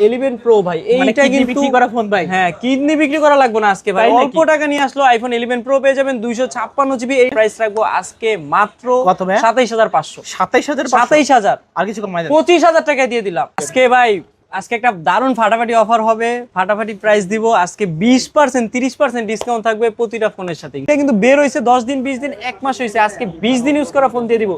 11 pro ভাই, এইটা কিন্তু বিক্রি করা ফোন ভাই। হ্যাঁ, কিডনি বিক্রি করা লাগবে না আজকে ভাই, অল্প টাকা নিয়ে আসলো আইফোন 11 প্রো পেয়ে যাবেন 256 জিবি। এই প্রাইস রাখবো আজকে মাত্র কত ভাই? 27500। 27000 আর কিছু কমাই দেন, 25000 টাকা দিয়ে দিলাম আজকে ভাই। আজকে একটা দারুণ ফাটাফাটি অফার হবে, ফাটাফাটি প্রাইস দিব আজকে। 20% 30% ডিসকাউন্ট থাকবে প্রতিটা ফোনের সাথে। এটা কিন্তু বের হইছে 10 দিন 20 দিন 1 মাস হইছে, আজকে 20 দিন ইউজ করা ফোন দিয়ে দিব।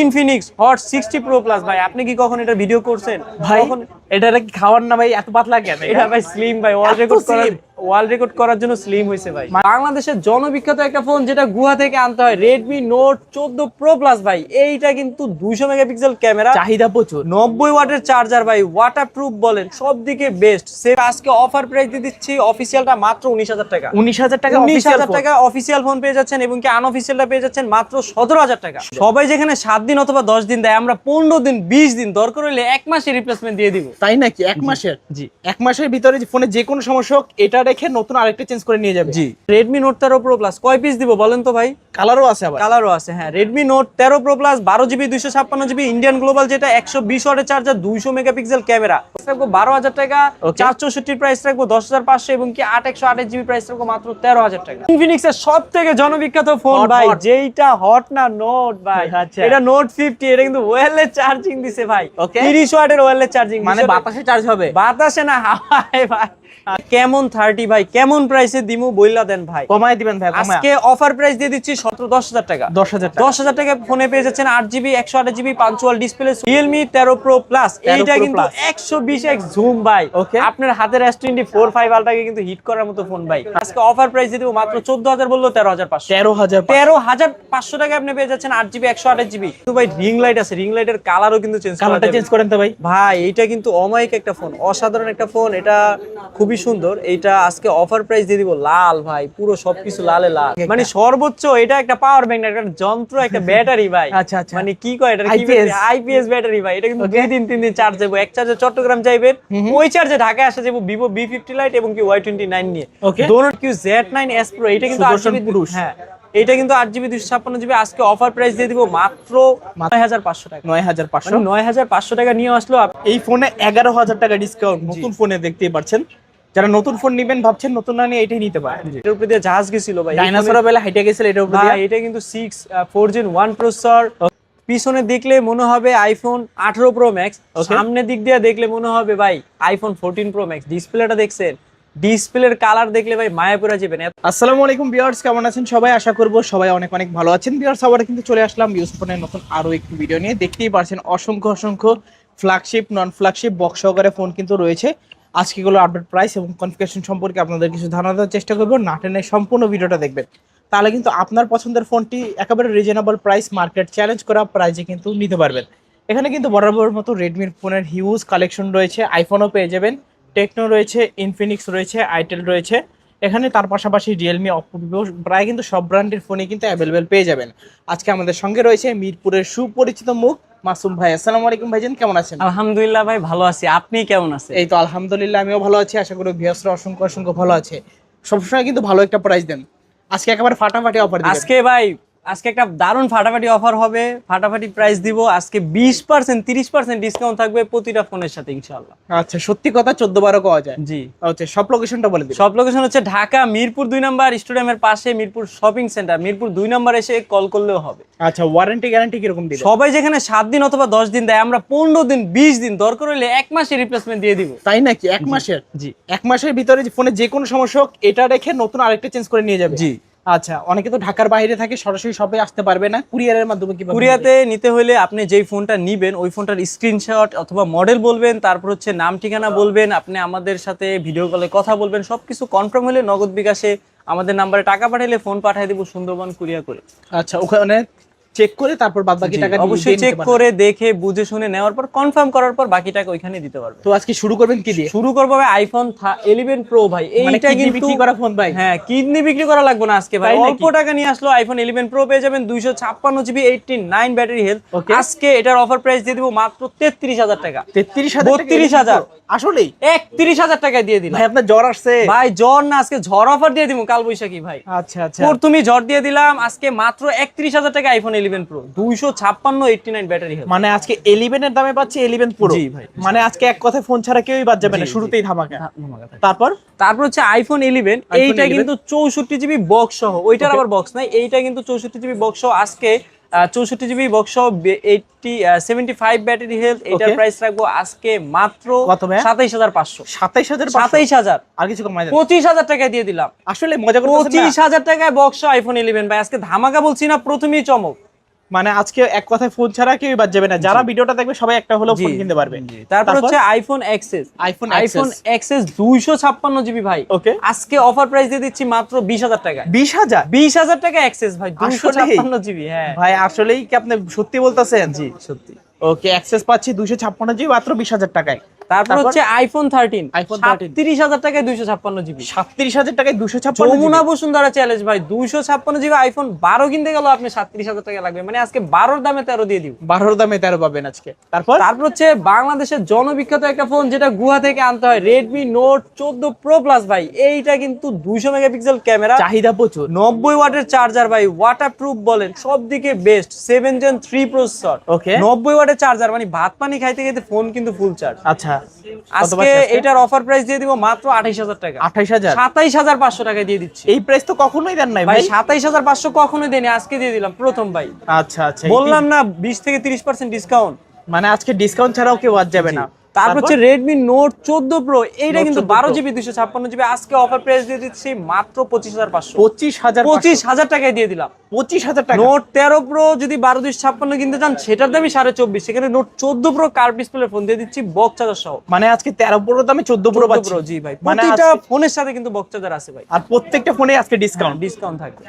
ইনফিনিক্স হট 60 প্রো প্লাস ভাই, আপনি কি কখন এটা ভিডিও করছেন ভাই? কখন? এটা কি খাওয়ার না ভাই, এত পাতলা কেন? এটা ভাই স্লিম ভাই, ওয়ার্ল্ড রেকর্ড করার জন্য স্লিম হইছে ভাই। বাংলাদেশের জনবিখ্যাত একটা ফোন যেটা গুহা থেকে আনতে হয়, Redmi Note 14 Pro Plus ভাই। এইটা কিন্তু 200 মেগাপিক্সেল ক্যামেরা, চাহিদা প্রচুর, 90 ওয়াটের চার্জার ভাই, ওয়াটারপ্রুফ বলেন সব দিকে বেস্ট। সে আজকে অফার প্রাইস দিয়ে দিচ্ছি অফিসিয়ালটা মাত্র 19000 টাকা। 19000 টাকা 19000 টাকা অফিসিয়াল ফোন পেয়ে যাচ্ছেন, এবং কি আনঅফিসিয়ালটা পেয়ে যাচ্ছেন মাত্র 17000 টাকা। সবাই যেখানে 7 দিন অথবা 10 দিন দেয়, আমরা 15 দিন 20 দিন, দরকার হলে 1 মাসের রিপ্লেসমেন্ট দিয়ে দিব। তাই নাকি? 1 মাসের? জি, 1 মাসের ভিতরে ফোনে যে কোনো সমস্যা হোক এটা রেখে নতুন আরেকটা চেঞ্জ করে নিয়ে যাবে। জি। Redmi Note 13 Pro Plus কয় পিস দিব বলেন তো ভাই? কালারও আছে আবার? কালারও আছে, হ্যাঁ। Redmi Note 13 Pro Plus 12 GB 256 GB Indian global, যেটা 120 ওয়াটের চার্জার, 200 মেগাপিক্সেল ক্যামেরা, রাখবো 12000 টাকা। 464 প্রাইস রাখবো 10500, এবং কি 8128 জিবি প্রাইস রাখবো মাত্র 13000 টাকা। Infinix এর সবথেকে জনবিখ্যাত ফোন ভাই, যেইটা হট না নোট ভাই, এটা Note 50। এটা কিন্তু ওয়্যারলেস চার্জিং দিছে ভাই, 30 ওয়াটের ওয়্যারলেস চার্জিং, মানে বাতাসে চার্জ হবে? বাতাসে না, হাওয়ায় ভাই। কেমন 30 ভাই, কেমন প্রাইসে দিমু বইলা দেন ভাই, কমায় দিবেন ভাই। আজকে অফার প্রাইস দিয়ে দিচ্ছি 10000 টাকা। 10000 টাকা ফোনে পেয়ে যাচ্ছেন 8 GB 128 GB punctual display Realme 13 Pro Plus। এইটা কিন্তু 120x জুম ভাই, আপনার হাতের S20 4 আলট্রাকে কিন্তু হিট করার মতো ফোন ভাই। আজকে অফার প্রাইস দিয়ে দিব মাত্র 14000 বললো 13500। 13500 টাকা আপনি পেয়ে যাচ্ছেন 8 জিবি 128 জিবি। তো ভাই রিং লাইট আছে, রিং লাইটের কালারও কিন্তু চেঞ্জ করেন তো ভাই। ভাই এইটা কিন্তু অমায়িক একটা ফোন, অসাধারণ একটা ফোন, এটা খুবই সুন্দর। এইটা আজকে অফার প্রাইস দিয়ে দিব লাল ভাই, পুরো সবকিছু লালে লাল, মানে সর্বোচ্চ। এটা একটা পাওয়ার ব্যাংক না, একটা যন্ত্র, একটা ব্যাটারি ভাই। আচ্ছা আচ্ছা, মানে কি কয় এটা, আইপিএস ব্যাটারি ভাই। এটা কিন্তু 2 দিন 3 দিন চার্জ যাবে। এক চার্জে চট্টগ্রাম যাইবেন, ওই চার্জে ঢাকায় আসা যাবো Vivo B50 Lite এবং কি Y29 নিয়ে। দোনো কি Z9S Pro, এটা কিন্তু 8 জিবি, হ্যাঁ এটা কিন্তু 8 জিবি 256 জিবি। আজকে অফার প্রাইস দিয়ে দিব মাত্র 9500 টাকা। 9500 টাকা নিয়ে আসলো। এই ফোনে 11000 টাকা ডিসকাউন্ট নতুন ফোনে দেখতেই পাচ্ছেন। যারা নতুন ফোন নেবেন ভাবছেন, নতুন না নিয়ে এটাই নিতে পারেন। এটার উপরে দিয়ে জাহাজ গেছিল ভাই, ডাইনোসর বেলা হাইটে গেছিল এটার উপরে দিয়ে। এটা কিন্তু 4 Gen 1 প্রসেসর। পিছনে দেখলে মনে হবে আইফোন 18 Pro Max, সামনে দিক দিয়ে দেখলে মনে হবে ভাই আইফোন 14 Pro Max। ডিসপ্লেটা দেখছেন, ডিসপ্লের কালার দেখলে ভাই মায়া পড়ে যাবেন। আসসালামু আলাইকুম ভিউয়ার্স, কেমন আছেন সবাই? আশা করব সবাই অনেক অনেক ভালো আছেন। ভিউয়ার্স, আবার কিন্তু চলে আসলাম ইউজ ফোনের নতুন আরো একটি ভিডিও নিয়ে। দেখতেই পাচ্ছেন অসংখ্য ফ্ল্যাগশিপ, নন ফ্ল্যাগশিপ, বক্স সহকারে ফোন কিন্তু রয়েছে। আজকে এগুলো আপডেট প্রাইস এবং কনফিগারেশন সম্পর্কে আপনাদের কিছু ধারণা দেওয়ার চেষ্টা করবো। না টেনে সম্পূর্ণ ভিডিওটা দেখবেন, তাহলে কিন্তু আপনার পছন্দের ফোনটি একেবারে রিজনেবল প্রাইস, মার্কেট চ্যালেঞ্জ করা প্রাইসে কিন্তু নিতে পারবেন। এখানে কিন্তু বরাবর মতো রেডমির ফোনের হিউজ কালেকশন রয়েছে, আইফোনও পেয়ে যাবেন, টেকনো রয়েছে, ইনফিনিক্স রয়েছে, আইটেল রয়েছে এখানে, তার পাশাপাশি রিয়েলমি, অপো, ভিভো, প্রায় কিন্তু সব ব্র্যান্ডের ফোনই কিন্তু অ্যাভেলেবেল পেয়ে যাবেন। আজকে আমাদের সঙ্গে রয়েছে মিরপুরের সুপরিচিত মুখ মাসুম ভাই। আসসালামু আলাইকুম ভাইজান, কেমন আছেন? আলহামদুলিল্লাহ ভাই, ভালো আছি, আপনি কেমন আছেন? এই তো আলহামদুলিল্লাহ, আমিও ভালো আছি। আশা করি ভিউয়ার্সরা অসংখ্য ভালো আছে। সবসময় কিন্তু ভালো একটা প্রাইস দেন, আজকে একেবারে ফাটাফাটি অফার দিবেন। আজকে ভাই আজকে একটা দারুণ ফাটাফাটি অফার হবে, ফাটাফাটি প্রাইস দিব আজকে। 20% 30% ডিসকাউন্ট থাকবে প্রতিটা ফোনের সাথে ইনশাআল্লাহ। আচ্ছা, সত্যি কথা 14-12 পাওয়া যায়? জি। আচ্ছা, সব লোকেশনটা বলে দিন। সব লোকেশন হচ্ছে ঢাকা মিরপুর 2 নাম্বার স্টেডিয়ামের পাশে, Mirpur shopping centre, Mirpur 2 number এসে কল করলেও হবে। আচ্ছা, ওয়ারেন্টি গ্যারান্টি কিরকম দিবেন? সবাই যেখানে 7 দিন অথবা 10 দিন দেয়, আমরা 15 দিন 20 দিন, দরকার হলে 1 মাসের রিপ্লেসমেন্ট দিয়ে দিব। তাই নাকি? 1 মাসের? জি। 1 মাসের ভিতরে ফোনে যে কোনো সমস্যা হোক এটা রেখে নতুন আরেকটা চেঞ্জ করে নিয়ে যাবে? জি। আচ্ছা, অনেকে তো ঢাকার বাইরে থাকে, সরাসরি শপে আসতে পারবে না, কুরিয়ারের মাধ্যমে কিভাবে? কুরিয়াতে নিতে হলে আপনি যেই ফোনটা নিবেন ওই ফোনটার স্ক্রিনশট অথবা মডেল বলবেন, তারপর হচ্ছে নাম ঠিকানা বলবেন, আপনি আমাদের সাথে ভিডিও কলে কথা বলবেন। সবকিছু কনফার্ম হলে নগদ বিকাশে আমাদের নাম্বারে টাকা পাঠাইলে ফোন পাঠিয়ে দেব সুন্দরবন কুরিয়ার করে। আচ্ছা, ওখানে চেক করে তারপর বাকি টাকা অবশ্যই চেক করে দেখে বুঝে শুনে নেওয়ার পর কনফার্ম করার পর বাকি টাকা ওইখানে দিতে পারবে। তো আজকে শুরু করবেন কি দিয়ে? শুরু করব ভাই আইফোন 11 প্রো ভাই। এইটা কিন্তু বিক্রি করা ফোন ভাই। হ্যাঁ, কিডনি বিক্রি করা লাগবে না আজকে ভাই, অল্প টাকা নিয়ে আসলো আইফোন 11 প্রো পেয়ে যাবেন 256 জিবি 89 ব্যাটারি হেলথ। আজকে এটার অফার প্রাইস দিয়ে দিব মাত্র 33000 টাকা। 33000? আসলে 31000 টাকা দিয়ে দিলাম ভাই। আপনার জ্বর আসছে ভাই? জ্বর না, আজকে ঝড় অফার দিয়ে দিব, কাল বৈশাখী ভাই। আচ্ছা আচ্ছা, তুমি ঝড় দিয়ে দিলাম আজকে মাত্র 31000 টাকা আইফোন 11 11 প্রো 256 89 ব্যাটারি হেলথ। মানে আজকে 11 এর দামে পাচ্ছি 11 প্রো। জি ভাই। মানে আজকে এক কথায় ফোন ছাড়া কেউই বাদ যাবে না, শুরুতেই ধামাকা। তারপর হচ্ছে আইফোন 11, এইটা কিন্তু 64 জিবি বক্স সহ, ওইটার আবার বক্স নাই, এইটা কিন্তু 64 জিবি বক্স সহ আজকে 64 জিবি বক্স সহ 75 ব্যাটারি হেলথ। এটার প্রাইস রাখবো আজকে মাত্র কত ভাই? 27500। 27500 আর কিছু কমাই দেন? 25000 টাকায় দিয়ে দিলাম। আসলে মজা করতেছেন না? 25000 টাকায় বক্স আইফোন 11 ভাই, আজকে ধামাকা বলছি না, প্রথমেই চমক। মানে আজকে এক কথায় ফোন ছাড়া কেউই বাদ যাবে না, যারা ভিডিওটা দেখবে সবাই একটা হলেও ফোন কিনতে পারবে। তারপর হচ্ছে iPhone XS. IPhone XS 256 GB ভাই, ওকে, আজকে অফার প্রাইস দিয়ে দিচ্ছি মাত্র 20000 টাকা। 20000 টাকা এক্সএস ভাই, 256 জিবি। হ্যাঁ ভাই, আসলেই কি আপনি সত্যি বলতেছেন? জি সত্যি। ওকে, অ্যাক্সেস পাচ্ছি 256 জিবি মাত্র 20000 টাকায়। তারপর হচ্ছে আইফোন 13। আইফোন 13 37000 টাকায় 256 জিবি। 37000 টাকায় 256 যমুনা বসুন্ধরা চ্যালেঞ্জ ভাই, 256 জিবি আইফোন 12 কিনতে গেল আপনি 37000 টাকা লাগবে, মানে আজকে 12 দামে 13 দিয়ে দিব। 12 দামে 13 পাবেন আজকে। তারপর হচ্ছে বাংলাদেশের জনবিখ্যাত একটা ফোন, যেটা গুহা থেকে আনতে হয়, Redmi Note 14 Pro Plus ভাই। এইটা কিন্তু 200 মেগাপিক্সেল ক্যামেরা, চাহিদা প্রচুর, 90 ওয়াটের চার্জার ভাই, ওয়াটারপ্রুফ বলেন সব দিকে বেস্ট, 7 Gen 3 প্রসেসর, ওকে, 90 ওয়াটের চার্জার, মানে ভাত পানি খাইতে খাইতে ফোন কিন্তু ফুল চার্জ। আচ্ছা, আজকে এটার অফার প্রাইস দিয়ে দিব মাত্র 28000 টাকা। 28000 27500 টাকায় দিয়ে দিচ্ছি। এই প্রাইস তো কখনোই দেন নাই ভাই, ভাই। 27500 কখনোই দেনি, আজকে দিয়ে দিলাম প্রথম ভাই। আচ্ছা আচ্ছা, বললাম না 20 থেকে 30% ডিসকাউন্ট, মানে আজকে ডিসকাউন্ট ছাড়াও কেউ বাদ যাবে না। তারপর হচ্ছে Redmi Note 14 Pro, এইটা কিন্তু 12 জিবি 256 জিবি, আজকে অফার প্রাইস দিয়ে দিচ্ছি মাত্র 25500। 25000 টাকায় দিয়ে দিলাম। 25000 টাকা। Note 13 Pro যদি 12 256 কিনতে চান, সেটার দামই 24.5, সেখানে Note 14 Pro curve display phone দিয়ে দিচ্ছি বক্স চার্জার সহ। মানে আজকে 13 Pro দামে 14 Pro পাচ্ছি। জি ভাই, মানে প্রতিটা ফোনের সাথে কিন্তু বক্স চার্জার আছে ভাই, আর প্রত্যেকটা ফোনে আজকে ডিসকাউন্ট থাকবে।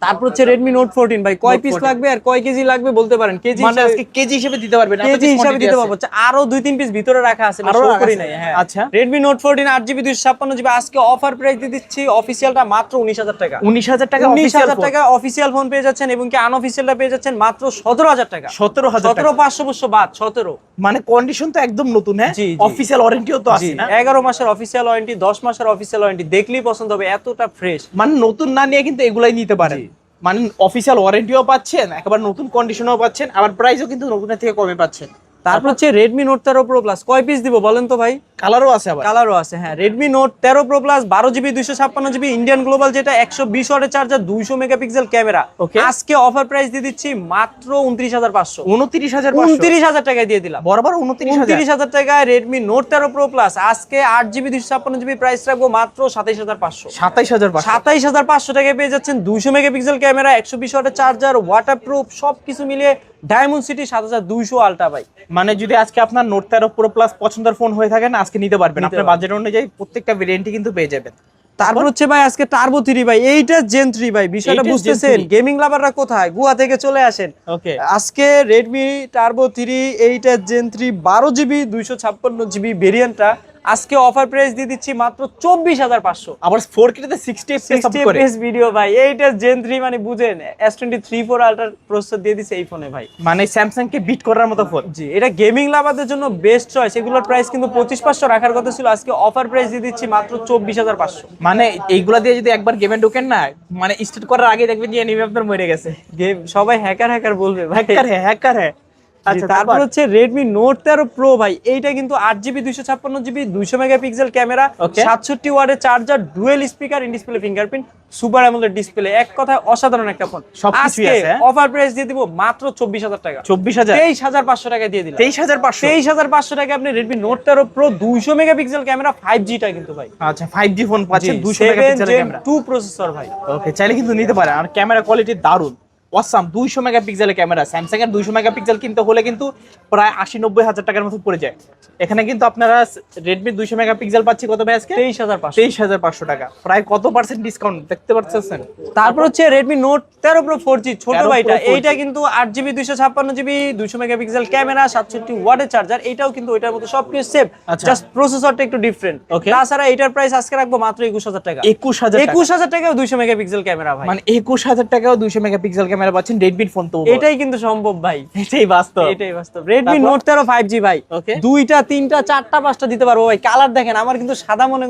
তারপর হচ্ছে Redmi Note 14 ভাই, কয় পিস লাগবে আর কয় কেজি লাগবে বলতে পারেন? কেজি মানে আজকে কেজি হিসেবে দিতে পারবেন? কেজি হিসেবে দিতে পারবো, আরো 2-3 পিস ভিতরে রাখা আছে, আরো শো করি নাই। হ্যাঁ, আচ্ছা, Redmi Note 14 8GB 256 জিবি, আজকে অফার প্রাইস দিয়ে দিচ্ছি অফিশিয়ালটা মাত্র 19000 টাকা। 19000 টাকা 19000 টাকা অফিশিয়াল ফোন পেয়ে যাচ্ছেন, এবং কি আনঅফিশিয়ালটা পেয়ে যাচ্ছেন মাত্র 17000 টাকা। 17500 বাদ 17। মানে কন্ডিশন তো একদম নতুন। হ্যাঁ, অফিশিয়াল ওয়ারেন্টিও তো আছে না? 11 মাসের অফিশিয়াল ওয়ারেন্টি, 10 মাসের অফিশিয়াল ওয়ারেন্টি, দেখলেই পছন্দ হবে, এতটা ফ্রেশ। মানে নতুন না নিয়ে কিন্তু এগুলাই নিতে পারেন। মানে অফিশিয়াল ওয়ারেন্টিও পাচ্ছেন, একেবারে নতুন কন্ডিশনও পাচ্ছেন, আবার প্রাইসও কিন্তু নতুনের থেকে কমে পাচ্ছেন। তারপর হচ্ছে Redmi Note 13 Pro Plus, কয় পিস দিব বলেন তো ভাই? কালারও আছে, আবার কালারও আছে। হ্যাঁ, Redmi Note 13 Pro Plus 12GB 256GB Indian global, যেটা 120 ওয়াটের চার্জার, 200 মেগাপিক্সেল ক্যামেরা। আজকে অফার প্রাইস দিয়ে দিচ্ছি মাত্র 29500। 29000 টাকায় দিয়ে দিলাম, বরাবর 29000 টাকায় Redmi Note 13 Pro Plus। আজকে 8GB 256GB প্রাইস রাখবো মাত্র 27500। 27500 টাকায় পেয়ে যাচ্ছেন 200 মেগাপিক্সেল ক্যামেরা, 120 ওয়াটের চার্জার, ওয়াটারপ্রুফ, সবকিছু মিলিয়ে ডায়মন্ড সিটি 7200 আলট্রা ভাই। মানে যদি আজকে আপনার Note 13 Pro Plus পছন্দের ফোন হয়ে থাকে না, আজকে নিতে পারবেন, আপনার বাজেট অনুযায়ী প্রত্যেকটা ভেরিয়েন্টই কিন্তু পেয়ে যাবেন। তারপর হচ্ছে ভাই আজকে টার্বো 3 ভাই, এইটা Gen 3 ভাই, বিষয়টা বুঝতেছেন? গেমিং লাভাররা কোথায়, গুয়া থেকে চলে আসেন। ওকে, আজকে Redmi Turbo 3, এইটা Gen 3 12GB 256GB ভেরিয়েন্টটা, আজকে অফার প্রাইস দিয়ে দিচ্ছি মাত্র 24500। আবার 4K তে 60 FPS ভিডিও ভাই, এইটা Gen 3 মানে বুঝেন, S23 4 আলট্রা প্রসেসর দিয়ে দিছে এই ফোনে ভাই, মানে স্যামসাং কে বিট করার মতো ফোন। জি, এটা গেমিং লাভারদের জন্য বেস্ট চয়েস। এগুলোর প্রাইস কিন্তু 25500 রাখার কথা ছিল, আজকে অফার প্রাইস দিয়ে দিচ্ছি মাত্র 24500। মানে এইগুলা দিয়ে যদি একবার গেমে ঢোকেন না, মানে স্টার্ট করার আগে দেখবেন যে এনিমি আপনার মরে গেছে। গেম সবাই হ্যাকার বলবে ভাই, হ্যাকার হ্যাঁ। আচ্ছা, তারপর হচ্ছে Redmi Note 13 Pro ভাই, এইটা কিন্তু 8GB 256GB 200 মেগাপিক্সেল ক্যামেরা, 67 ওয়াটের charger, dual speaker, in display fingerprint, super AMOLED display, এক কথায় অসাধারণ একটা ফোন। আজকে অফার প্রাইস দিয়ে দিব মাত্র 24000 টাকা। 23500 টাকা দিয়ে দিলাম। 23500 টাকা আপনি Redmi Note 13 Pro 200 megapixel camera, 5G টা কিন্তু ভাই। আচ্ছা, 5G ফোন পাচ্ছেন, 200 মেগাপিক্সেল ক্যামেরা, 2 প্রসেসর ভাই। ওকে, চাইলে কিন্তু নিতে পারেন। আর ক্যামেরা কোয়ালিটি দারুন, অসাম। 200 মেগাপিক্সেলের ক্যামেরা, স্যামসাং এর 200 মেগাপিক্সেল কিনতে হলে কিন্তু প্রায় 80-90 হাজার টাকার মতো পড়ে যায়। এখানে কিন্তু আপনারা Redmi 200 মেগাপিক্সেল পাচ্ছি কত ভাই আজকে? 23500 টাকা। প্রায় কত পার্সেন্ট ডিসকাউন্ট দেখতে পাচ্ছেন? তারপর হচ্ছে Redmi Note 13 Pro 4G ছোট ভাইটা, এইটা কিন্তু 8GB 256GB 200 মেগাপিক্সেল ক্যামেরা, 67 ওয়াটের চার্জার, এটাও কিন্তু ওইটার মতো সবকিছু সেম, জাস্ট প্রসেসরটা একটু ডিফারেন্ট। তাছাড়া এটার প্রাইস আজকে রাখবো মাত্র 21000 টাকা। 21000 টাকাও 200 মেগাপিক্সেল ক্যামেরা ভাই, মানে 21000 টাকাও 200 মেগাপিক্সেল ক্যামেরা ক্যামেরা পাচ্ছেন, ডেডবিট ফোন তো এটাই কিন্তু সম্ভব ভাই, এটাই বাস্তব। Redmi Note 13 5G ভাই, দুইটা তিনটা চারটা পাঁচটা দিতে পারবো ভাই। কালার দেখেন, আমার কিন্তু সাদা মনে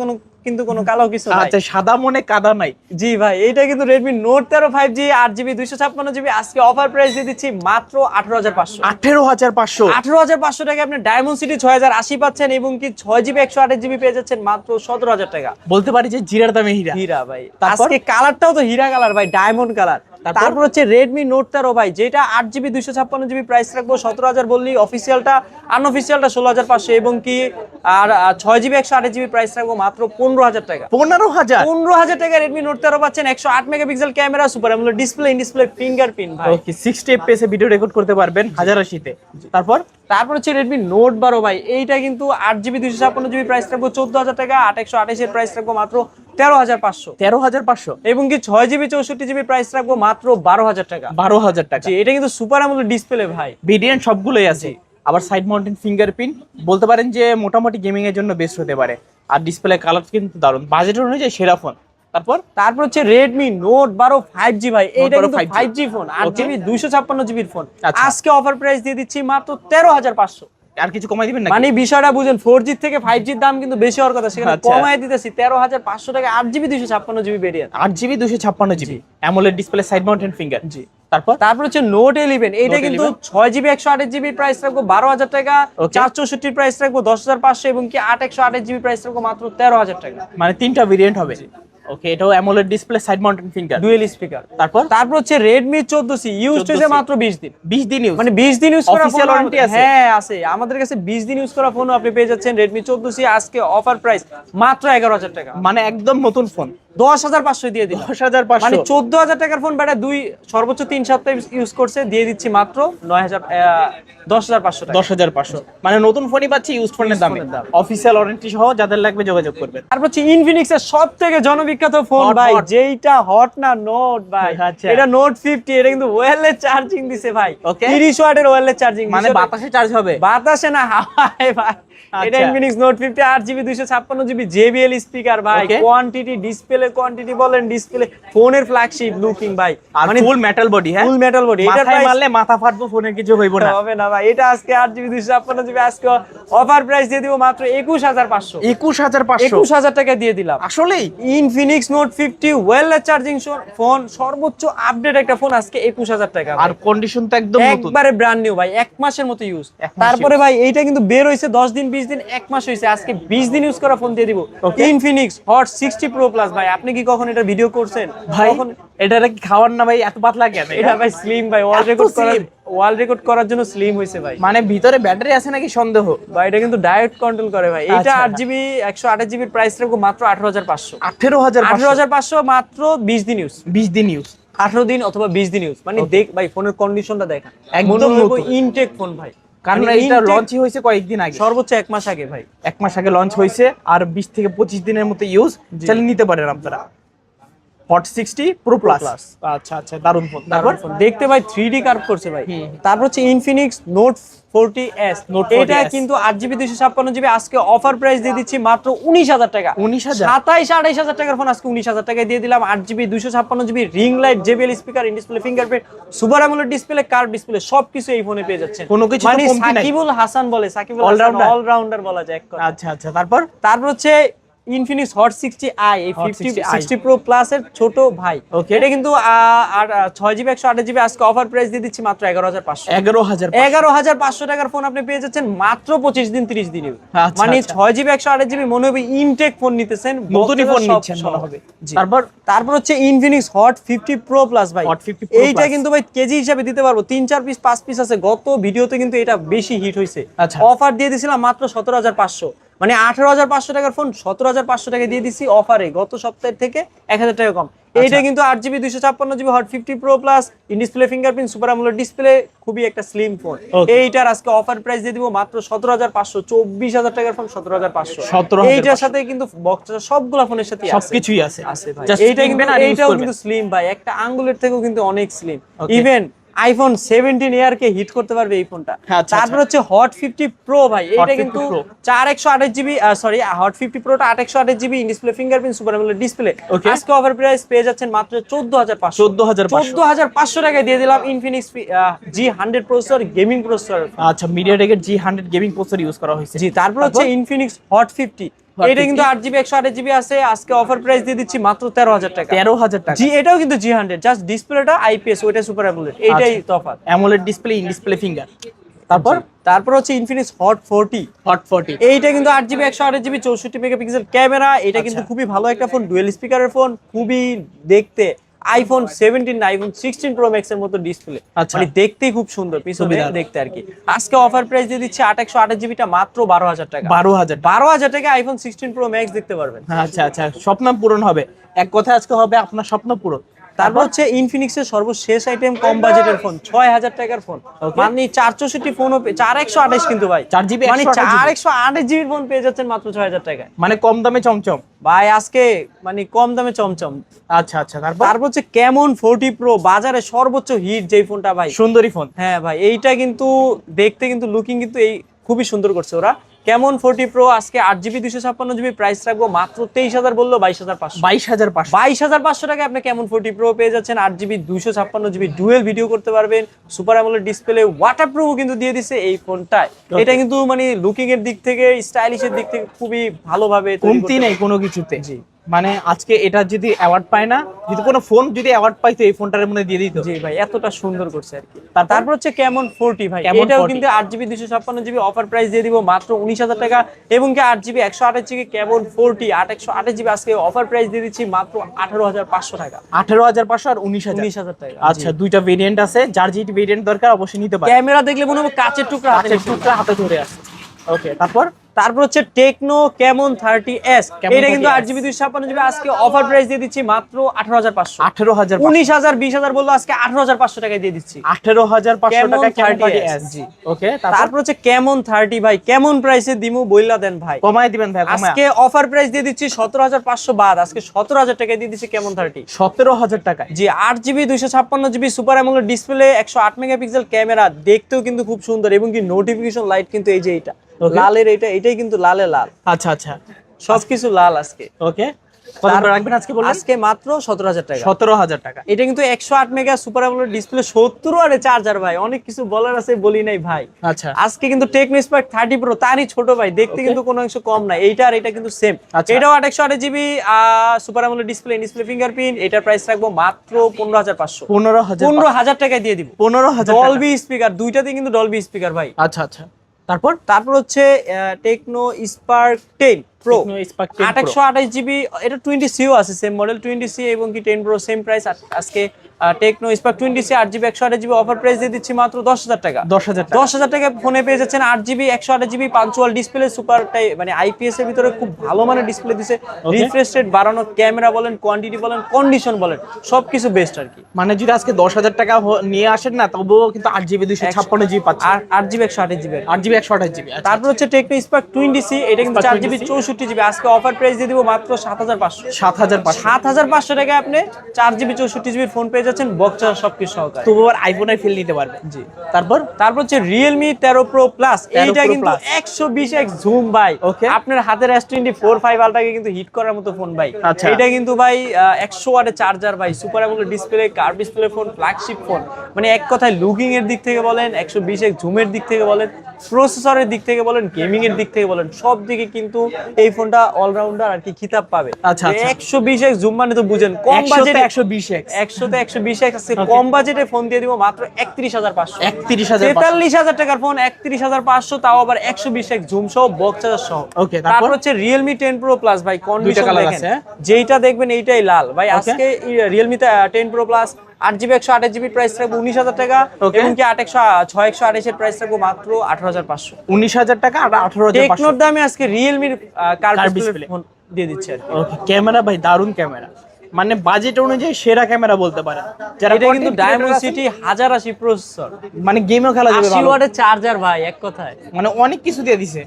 কোনো কালো কিছু নাই। আচ্ছা, সাদা মনে কাদা নাই। জি ভাই, এইটা কিন্তু Redmi Note 13 5G 8GB 256GB আজকে অফার প্রাইস দিয়ে দিচ্ছি মাত্র 18500। 18500 18500 টাকা আপনি ডায়মন্ড সিটি 6080 পাচ্ছেন এবং কি 6GB 128GB পেয়ে যাচ্ছেন মাত্র 17000 টাকা। বলতে পারি যে জিরার দামে হীরা। হীরা ভাই, আজকে কালারটাও তো হীরা কালার ভাই, ডায়মন্ড কালার। তারপর হচ্ছে Redmi Note 13 ভাই, যেটা 8GB 256GB প্রাইস রাখবো 17000 বললি, অফিসিয়ালটা আনঅফিসিয়ালটা 16500 এবং কি আর 6GB 128GB প্রাইস রাখবো মাত্র 15000 টাকা। 15000 টাকা Redmi Note 13 পাচ্ছেন, 108 megapixel camera, super AMOLED display, in display fingerprint ভাই। ওকে, 60 fps এ ভিডিও রেকর্ড করতে পারবেন 1080 তে। তারপর হচ্ছে Redmi Note 12 ভাই, এইটা কিন্তু 8GB 256GB প্রাইস রাখবো 14000 টাকা, 8128 এর প্রাইস রাখবো মাত্র 13500 এবং কি 6GB 64GB প্রাইস রাখবো মাত্র 12000 টাকা। 12000 টাকা। জি, এটা কিন্তু সুপার অ্যামোলেড ডিসপ্লে ভাই, ভেরিয়েন্ট সবগুলোই আছে। আবার সাইড মাউন্টেন ফিঙ্গারপ্রিন্ট, বলতে পারেন যে মোটামুটি গেমিং এর জন্য বেস্ট হতে পারে। আর ডিসপ্লে কালার কিন্তু দারুণ, বাজেট অনুযায়ী সেরা ফোন। তারপর হচ্ছে Redmi Note 12 5G ভাই, এইটা কিন্তু 5G phone, 8GB 256GB phone. আজকে অফার প্রাইস দিয়ে দিচ্ছি মাত্র 13500। আর কিছু কমাই দিবেন না? মানে বিষয়টা বুঝেন, 4G থেকে 5G এর দাম কিন্তু বেশি হওয়ার কথা, সেখানে কমায় দিতেছি 13500 টাকা 8GB 256GB variant. 8GB 256GB AMOLED display, side mounted finger. জি, তারপর হচ্ছে Note 11, এইটা কিন্তু 6GB 128GB প্রাইস রাখবো 12000 টাকা, 464 প্রাইস রাখবো 10500 এবং কি 8 128GB প্রাইস রাখবো মাত্র 13000 টাকা। মানে তিনটা ভেরিয়েন্ট হবে। ওকে, এটাও AMOLED display, side mounted finger, dual speaker. তারপর হচ্ছে Redmi 14C, ইউজ হয়েছে মাত্র 20 দিন। 20 দিন ইউজ, মানে 20 দিন ইউজ করা অফিশিয়াল ওয়ারেন্টি আছে? হ্যাঁ আছে, আমাদের কাছে 20 দিন ইউজ করা ফোন আপনি পেয়ে যাচ্ছেন Redmi 14C আজকে অফার প্রাইস মাত্র 11000 টাকা। মানে একদম নতুন ফোন, 10500 দিয়ে দিলাম। 10500 মানে 14000 টাকার ফোন বেটা সর্বোচ্চ 3 সপ্তাহ ইউজ করছে, দিয়ে দিচ্ছি মাত্র 10500 টাকা। 10500 মানে নতুন ফোনই পাচ্ছি ইউজড ফোনের দামে, অফিশিয়াল ওয়ারেন্টি সহ। যাদের লাগবে যোগাযোগ করবেন। তারপর হচ্ছে Infinix এর সবথেকে জনবিখ্যাত ফোন ভাই, যেইটা হট না নোট ভাই, এটা Note 50, এটা কিন্তু ওয়্যারলেস চার্জিং দিছে ভাই, 30 ওয়াটের ওয়্যারলেস চার্জিং। মানে বাতাসে চার্জ হবে? বাতাসে না, হাওয়ায় ভাই। এটা Infinix Note 50 8GB 256GB JBL speaker ভাই, কোয়ান্টিটি ডিসপ্লে, কোয়ান্টিটি বলেন ডিসপ্লে, ফোনের ফ্ল্যাগশিপ লুকিং ভাই, মানে ফুল মেটাল বডি। হ্যাঁ, ফুল মেটাল বডি। এটা মাথায় মারলে মাথা ফাটবে, ফোনের কিছু হইব না। হবে না ভাই, এটা আজকে 8GB 256GB আজকে অফার প্রাইস দিয়ে দিব মাত্র 21500। 21000 টাকা দিয়ে দিলাম। আসলেই Infinix Note 50 wireless charging phone, সর্বোচ্চ আপডেট একটা ফোন, আজকে 21000 টাকা। আর কন্ডিশন তো একদম নতুন, একবারে ব্র্যান্ড নিউ ভাই, 1 মাসের মতো ইউজ। তারপরে ভাই, এইটা কিন্তু বের হইছে 10 দিন 20 দিন, 1 মাস হইছে, আজকে 20 দিন ইউজ করা ফোন দিয়ে দিব। Infinix Hot 60 Pro Plus ভাই, আপনি কি কখন এটা ভিডিও করছেন ভাই? এটা কি খাওয়ার না ভাই? এত পাতলা কেন? এটা ভাই স্লিম ভাই, ওয়ার্ল্ড রেকর্ড করার জন্য স্লিম হইছে ভাই। মানে ভিতরে ব্যাটারি আছে নাকি সন্দেহ ভাই? এটা কিন্তু ডায়েট কন্ট্রোল করে ভাই। এটা 8GB 128GB প্রাইস রাখবো মাত্র 18500। 18500 মাত্র 20 দিন ইউজ। 20 দিন ইউজ, 18 দিন অথবা 20 দিন ইউজ। মানে দেখ ভাই, ফোনের কন্ডিশনটা দেখেন, একদম নতুন ইনটেক ফোন ভাই। কারণ এটা লঞ্চ হয়েছে কয়েকদিন আগে, সর্বোচ্চ 1 মাস আগে ভাই, 1 মাস আগে লঞ্চ হয়েছে। আর 20 থেকে 25 দিনের মতো ইউজ চালিয়ে নিতে পারেন আপনারা। Hot 60 Pro Plus। আচ্ছা আচ্ছা, দারুণ ফোন। তারপর দেখতে ভাই 3D কার্ভ করছে ভাই। তারপর হচ্ছে Infinix Note 40S, এটা কিন্তু 8GB 256GB আজকে অফার প্রাইস দিয়ে দিচ্ছি মাত্র 19000 টাকা। 19000, 27-28000 টাকার ফোন আজকে 19000 টাকায় দিয়ে দিলাম। 8GB 256GB ring light, JBL speaker, in display fingerprint, super AMOLED display, curve display, সবকিছু এই ফোনে পেয়ে যাচ্ছেন। কোনো কিছু মানে কমতি নাই। সাকিবুল হাসান বলে, সাকিবুল হাসান অলরাউন্ডার বলা যায় এক কথা। আচ্ছা আচ্ছা, তারপর হচ্ছে Infinix Hot 60i, এই 60 Pro Plus এর ছোট ভাই। এটা কিন্তু 6GB 128GB আজকে অফার প্রাইস দিয়ে দিচ্ছি মাত্র 11500। 11500 টাকার ফোন আপনি পেয়ে যাচ্ছেন মাত্র 25 দিন 30 দিনে। মানে 6GB 128GB মনে হবে ইনটেক ফোন নিতেছেন, নতুনই ফোন নিচ্ছেন মনে হবে। তারপর হচ্ছে Infinix Hot 50 Pro Plus ভাই, এইটা কিন্তু ভাই কেজি হিসাবে দিতে পারবো, 3-4 পিস 5 পিস আছে। গত ভিডিওতে কিন্তু এটা বেশি হিট হইছে, অফার দিয়ে দিছিলাম মাত্র 17500। মানে 18500 টাকার ফোন 17500 টাকা দিয়ে দিছি অফারে, গত সপ্তাহের থেকে 1000 টাকা কম। এইটা কিন্তু 8GB 256GB Hot 50 Pro Plus, in display fingerprint, super AMOLED display, খুবই একটা স্লিম ফোন। এইটার আজকে অফার প্রাইস দিয়ে দিব মাত্র 17500। 24000 টাকার ফোন 17500। এইটার সাথে কিন্তু বক্স সবগুলা ফোনের সাথে সবকিছুই আছে ভাই। এইটা কিন্তু, এইটাও কিন্তু স্লিম ভাই, একটা আঙ্গুলের থেকেও কিন্তু অনেক স্লিম। ইভেন আইফোন 17 এয়ার কে হিট করতে পারবে এই ফোনটা। আচ্ছা, তারপর হচ্ছে হট 50 প্রো ভাই, এটা কিন্তু 4128 GB, sorry hot 50 প্রোটা 8128 GB in display fingerprint super AMOLED display. আজকে অফার প্রাইস পেয়ে যাচ্ছেন মাত্র 14500 টাকায় দিয়ে দিলাম Infinix G100 processor gaming processor. আচ্ছা, মিডিয়াটেকের G100 গেমিং প্রসেসর ইউজ করা হয়েছে। জি, তারপর হচ্ছে ইনফিনিক্স হট 50, এটা কিন্তু 8GB 128GB আছে। আজকে অফার প্রাইস দিয়ে দিচ্ছি মাত্র 13000 টাকা। 13000 টাকা। জি, এটাও কিন্তু G100, জাস্ট ডিসপ্লেটা IPS, ওটা সুপার অ্যামোলেড, এইটাই তফাৎ। AMOLED display, in display finger. তারপর হচ্ছে ইনফিনিক্স হট 40, এইটা কিন্তু 8GB 128GB 64 মেগাপিক্সেল ক্যামেরা। এটা কিন্তু খুবই ভালো একটা ফোন, ডুয়েল স্পিকারের ফোন, খুবই দেখতে আইফোন 17 না আইফোন 16 প্রো ম্যাক্স এর মতো ডিসপ্লে, মানে দেখতেই খুব সুন্দর পিছনে দেখতে আর কি। আজকে অফার প্রাইস দিয়ে দিচ্ছে 8128GB টা মাত্র 12000 টাকা। 12000 টাকা আইফোন 16 প্রো ম্যাক্স দেখতে পারবেন। আচ্ছা আচ্ছা, স্বপ্ন পূরণ হবে, এক কথা আজকে হবে আপনার স্বপ্ন পূরণ। তারপর হচ্ছে ইনফিনিক্স এর সর্বশেষ আইটেম কম বাজেটের ফোন, 6000 টাকার ফোন, মানে 464 ফোন 4128 কিন্তু ভাই, 4GB মানে 4128GB ফোন পেয়ে যাচ্ছেন মাত্র 6000 টাকায়, মানে কম দামে চমচম ভাই আজকে, মানে কম দামে চমচম। আচ্ছা আচ্ছা, তারপর হচ্ছে ক্যামন 40 প্রো, বাজারে সর্বোচ্চ হিট যেই ফোনটা ভাই, সুন্দরী ফোন। হ্যাঁ ভাই, এইটা কিন্তু দেখতে কিন্তু লুকিং কিন্তু এই খুবই সুন্দর করছে ওরা। ক্যামন 40 প্রো আজকে 8GB 256GB প্রাইস রাখবো মাত্র 23000, বললো 22500। 22500 টাকায় আপনি ক্যামন 40 প্রো পেয়ে যাচ্ছেন, 8GB 256GB ডুয়েল ভিডিও করতে পারবেন, সুপার অ্যামোলেড ডিসপ্লে, ওয়াটারপ্রুফ কিন্তু দিয়ে দিছে এই ফোনটায়। এটা কিন্তু মানে লুকিং এর দিক থেকে, স্টাইলিশের দিক থেকে খুবই ভালোভাবে কমতি নেই কোনো কিছুতে। জি, মানে আজকে এটা যদি অ্যাওয়ার্ড পায় না, যদি কোনো ফোন যদি অ্যাওয়ার্ড পায় তো এই ফোনটার মধ্যে দিয়ে দিত। জি ভাই, এতটা সুন্দর করছে আর কি। তারপর হচ্ছে ক্যামন 40 ভাই, এটাও কিন্তু 8GB 256GB অফার প্রাইস দিয়ে দিব মাত্র 19000 টাকা, এবং কি 8GB 128GB ক্যামন 40 828GB আজকে অফার প্রাইস দিয়ে দিচ্ছি মাত্র 18500 টাকা। 18500 আর 19000 টাকা। আচ্ছা, দুইটা ভেরিয়েন্ট আছে, যার যেটা ভেরিয়েন্ট দরকার অবশ্যই নিতে পারে। ক্যামেরা দেখলে মনে হবে কাচের টুকরা হাতে ধরে আছে। ওকে, তারপর হচ্ছে টেকনো ক্যামন 30s, এটা কিন্তু 8GB 256GB আজকে অফার প্রাইস দিয়ে দিচ্ছি মাত্র 18500। 19000 20000 বললো, আজকে 18500 টাকায় দিয়ে দিচ্ছি। 18500 টাকা ক্যামন 30s। জি, ওকে। তারপর হচ্ছে ক্যামন 30 ভাই, কেমন প্রাইসে দিমু বইলা দেন ভাই, কমায় দিবেন ভাই। আজকে অফার প্রাইস দিয়ে দিচ্ছি 17500 বাদ, আজকে 17000 টাকায় দিয়ে দিচ্ছি ক্যামন 30। 17000 টাকায়। জি, 8GB 256GB super AMOLED display, 108 megapixel camera, দেখতেও কিন্তু খুব সুন্দর, এবং কি নোটিফিকেশন লাইট কিন্তু এই যে এটা লালের, এটাই কিন্তু লালে লাল। আচ্ছা আচ্ছা, সবকিছু লাল আজকে। ওকে, কত রাখবেন আজকে বললেন? আজকে মাত্র 17000 টাকা। 17000 টাকা। এটা কিন্তু 108 মেগা সুপার অ্যামোলেড ডিসপ্লে, 70 ওয়াটের চার্জার ভাই, অনেক কিছু বলার আছে বলি নাই ভাই। আচ্ছা, আজকে কিন্তু টেকনো স্পার্ক 30 প্রো, তারই ছোট ভাই, দেখতে কিন্তু কোনো অংশ কম না, এইটা আর এটা কিন্তু সেম। এটাও 128GB super AMOLED display, display fingerprint, এটার প্রাইস রাখবো মাত্র 15500। 15000 টাকায় দিয়ে দিব। 15000 ডলবি স্পিকার, দুইটাতেই কিন্তু ডলবি স্পিকার ভাই। আচ্ছা আচ্ছা, তারপর হচ্ছে টেকনো স্পার্ক 10 প্রো 828GB, এটা 20C আছে, সেম মডেল 20C, এবং কি 10 প্রো সেম প্রাইস। আজকে Tecno Spark 20C 8GB 128GB offer price দিয়ে দিচ্ছি মাত্র 10000 টাকা। 10000 টাকা ফোনে পেয়ে যাচ্ছেন 8GB 128GB punctual display, super মানে IPS এর ভিতরে খুব ভালো মানের ডিসপ্লে দিছে, রিফ্রেশ রেট বাড়ানো, ক্যামেরা বলেন, কোয়ান্টিটি বলেন, কন্ডিশন বলেন, সবকিছু বেস্ট আর কি। মানে যদি আজকে 10000 টাকা নিয়ে আসেন না, তবুও কিন্তু 8GB 256GB পাচ্ছেন, 8GB 128GB। তারপর হচ্ছে টেকনো স্পার্ক 20C, এটা কিন্তু 4GB 64GB, আজকে অফার প্রাইস দিয়ে দিব মাত্র 7500। 7500 টাকায় আপনি 4GB 64GB ফোন পেয়ে যাচ্ছেন, বক্স সবকিছু সহকারে, তবু আর আইফোনের ফিল নিতে পারবেন। জি, তারপর হচ্ছে Realme 13 Pro Plus, এইটা কিন্তু 120x জুম ভাই, আপনার হাতের S20 4-5 আলট্রাকে কিন্তু হিট করার মতো ফোন ভাই। এটা কিন্তু ভাই 100 ওয়াটের চার্জার ভাই, super AMOLED display, curve display phone, flagship phone, মানে এক কথায় লুকিং এর দিক থেকে বলেন, 120x জুমের দিক থেকে বলেন, প্রসেসরের দিক থেকে বলেন, গেমিং এর দিক থেকে বলেন, সব দিকে কিন্তু এই ফোনটা অলরাউন্ডার আর কি খিতাব পাবে। 120x জুম মানে তো বুঝেন, কম বাজেটে 120x, 120x আছে, কম বাজেটে ফোন দিয়ে দিব মাত্র 31500। 43000 টাকার ফোন 31500, তাও আবার 120x জুম সহ, বক্স চার্জার সহ। তারপর হচ্ছে Realme 10 Pro Plus ভাই, কন্ডিশন দেখেন, যেইটা দেখবেন এইটাই লাল ভাই। আজকে Realme 10 Pro Plus 8GB 128GB price রাখবো 19000 টাকা, এবং কি 6128 এর প্রাইস রাখবো মাত্র 18500। 19000 টাকা আর 18500 টেকনোর দামে আজকে Realme কার্ভ ডিসপ্লে ফোন দিয়ে দিচ্ছে আর কি। ক্যামেরা ভাই, দারুন ক্যামেরা, মানে বাজেট অনুযায়ী সেরা ক্যামেরা বলতে পারেন। এটা কিন্তু ডায়মন্ড 1080 প্রসেসর, মানে গেমও খেলা যাবে 80 ভালো। ওয়াটের চার্জার ভাই, এক কথায় মানে অনেক কিছু দিয়ে দিছে।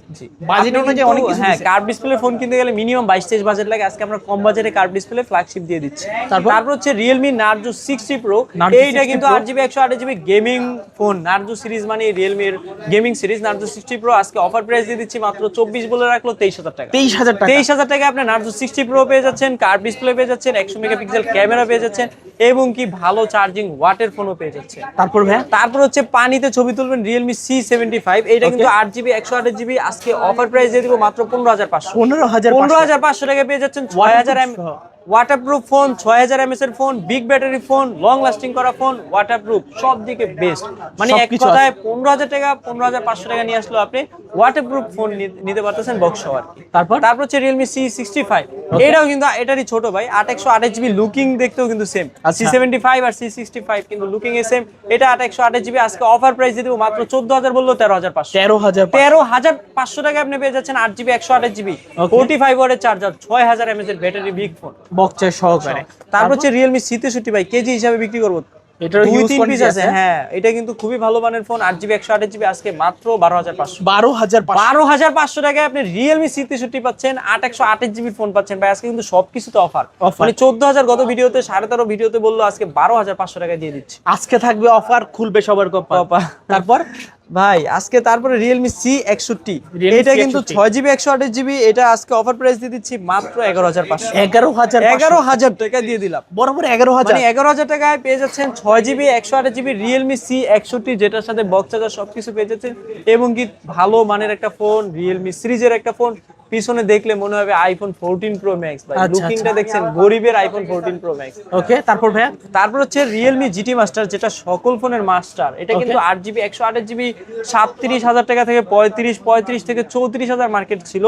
বাজেট অনুযায়ী অনেক কিছু হ্যাঁ, দিছে। কার্ভ ডিসপ্লে ফোন কিনতে গেলে মিনিমাম 22-23 বাজেট লাগে, আজকে আমরা কম বাজেটে কার্ভ ডিসপ্লে ফ্ল্যাগশিপ দিয়ে দিচ্ছি। তারপর হচ্ছে Realme Narzo 60 Pro, এইটা কিন্তু 8GB 128GB gaming phone. Narzo series মানে Realme এর গেমিং সিরিজ। Narzo 60 Pro আজকে অফার প্রাইস দিয়ে দিচ্ছি মাত্র 24 বলে রাখলো 23,000 টাকা। 23,000 টাকা। 23,000 টাকা আপনি Narzo 60 Pro পেয়ে যাচ্ছেন, কার্ভ ডিসপ্লে পেয়ে যাচ্ছেন, 100 মেগাপিক্সেল ক্যামেরা পেয়ে যাচ্ছেন এবং কি ভালো চার্জিং ওয়াটের ফোনও পেয়ে যাচ্ছেন। তারপর হচ্ছে পানিতে ছবি তুলবেন Realme C75, এটা কিন্তু 8GB 128GB আজকে অফার প্রাইস দিয়ে দিব মাত্র 15,500। 15,500 টাকা পেয়ে যাচ্ছেন 6000 ওয়াটারপ্রুফ ফোন, 6000 mAh এর phone, big battery phone, long lasting করা ফোন, ওয়াটারপ্রুফ, সব দিকে বেস্ট। মানে এক কথায় 15,000 টাকা 15,500 টাকা নিয়ে আসলো আপনি ওয়াটারপ্রুফ ফোন নিতে পারতেছেন বক্স সহ আর কি। তারপর হচ্ছে Realme C65, এটাও কিন্তু এটারই ছোট ভাই, 8128GB লুকিং দেখতেও কিন্তু সেম। C75 আর C65 কিন্তু লুকিং এ সেম। এটা 8128GB আজকে অফার প্রাইস দিয়ে দিব মাত্র 14,000 বললো 13,500। 13,500 টাকা আপনি পেয়ে যাচ্ছেন 8GB 128GB 45 ওয়াটের চার্জার, 6000 mAh এর ব্যাটারি বিগ ফোন বক্সের সহকারে। তারপর হচ্ছে Realme C63 ভাই, কেজি হিসাবে বিক্রি করব। এটার 2-3 পিস আছে। হ্যাঁ, এটা কিন্তু খুবই ভালো মানের ফোন, 8GB 128GB আজকে মাত্র 12,500। 12,500 টাকায় আপনি Realme C63 পাচ্ছেন, 8128GB ফোন পাচ্ছেন ভাই। আজকে কিন্তু সবকিছুতে অফার, মানে 14,000 গত ভিডিওতে, 13.5 ভিডিওতে বললো, আজকে 12,500 টাকা দিয়ে দিচ্ছি। আজকে থাকবে অফার, খুলবে সবার কপাল। তারপর ভাই আজকে তারপরে Realme C61, এটা কিন্তু 6GB 128GB, এটা আজকে অফার প্রাইস দিয়ে দিচ্ছি মাত্র 11,500। 11,000 টাকা দিয়ে দিলাম, বরাবর 11,000। মানে 11,000 টাকায় পেয়ে যাচ্ছেন 6GB 128GB Realme C61, যেটার সাথে বক্স চার্জার সবকিছু পেয়ে যাচ্ছেন এবং কি ভালো মানের একটা ফোন, Realme সিরিজের একটা ফোন। পিছনে দেখলে মনে হবে আইফোন 14 Pro Max ভাই, লুকিংটা দেখছেন গরিবের আইফোন 14 Pro Max। ওকে, তারপর হচ্ছে Realme GT Master, যেটা সকল ফোনের মাস্টার। এটা কিন্তু 8GB 128GB 37,000 টাকা থেকে 35 থেকে 34,000 মার্কেট ছিল।